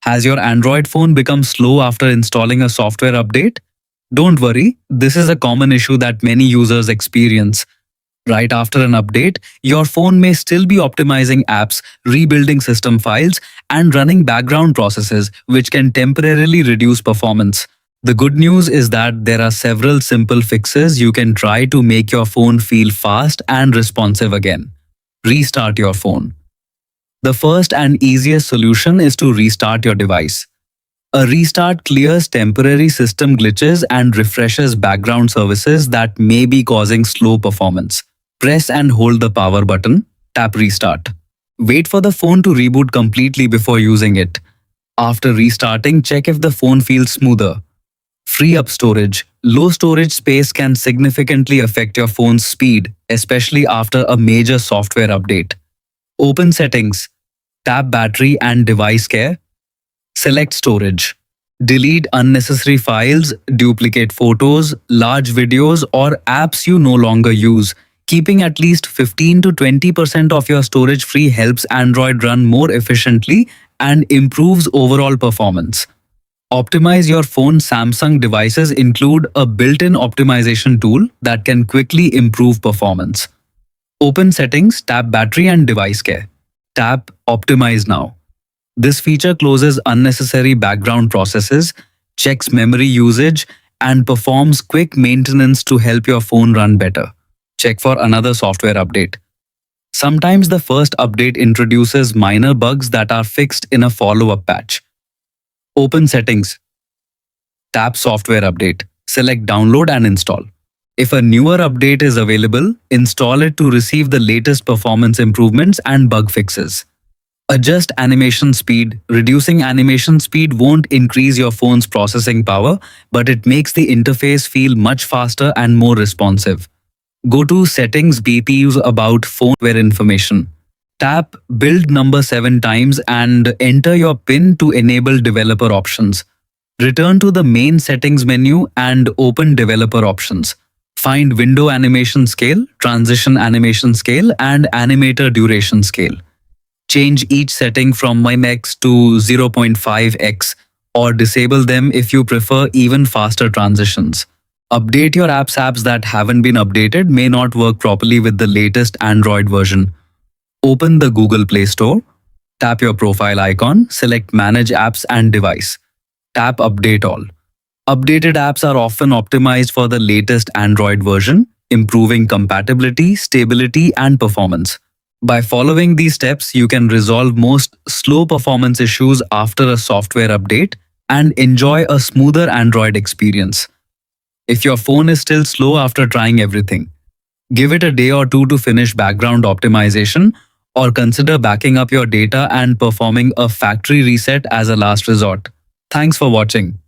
Has your Android phone become slow after installing a software update? Don't worry, this is a common issue that many users experience. Right after an update, your phone may still be optimizing apps, rebuilding system files, and running background processes, which can temporarily reduce performance. The good news is that there are several simple fixes you can try to make your phone feel fast and responsive again. Restart your phone. The first and easiest solution is to restart your device. A restart clears temporary system glitches and refreshes background services that may be causing slow performance. Press and hold the power button, tap restart. Wait for the phone to reboot completely before using it. After restarting, check if the phone feels smoother. Free up storage. Low storage space can significantly affect your phone's speed, especially after a major software update. Open settings. Tap battery and device care. Select storage. Delete unnecessary files, duplicate photos, large videos, or apps you no longer use. Keeping at least 15 to 20% of your storage free helps Android run more efficiently and improves overall performance. Optimize your phone. Samsung devices include a built-in optimization tool that can quickly improve performance. Open settings, tap battery and device care. Tap optimize now. This feature closes unnecessary background processes, checks memory usage, and performs quick maintenance to help your phone run better. Check for another software update. Sometimes the first update introduces minor bugs that are fixed in a follow-up patch. Open settings. Tap software update. Select download and install. If a newer update is available, install it to receive the latest performance improvements and bug fixes. Adjust animation speed. Reducing animation speed won't increase your phone's processing power, but it makes the interface feel much faster and more responsive. Go to Settings, BPUs, About Phoneware Information. Tap Build number 7 times and enter your PIN to enable developer options. Return to the main settings menu and open developer options. Find window animation scale, transition animation scale, and animator duration scale. Change each setting from min(x) to 0.5x or disable them if you prefer even faster transitions. Update your apps that haven't been updated may not work properly with the latest Android version. Open the Google Play Store. Tap your profile icon, select Manage Apps and Device. Tap Update All. Updated apps are often optimized for the latest Android version, improving compatibility, stability, and performance. By following these steps, you can resolve most slow performance issues after a software update and enjoy a smoother Android experience. If your phone is still slow after trying everything, give it a day or two to finish background optimization, or consider backing up your data and performing a factory reset as a last resort. Thanks for watching.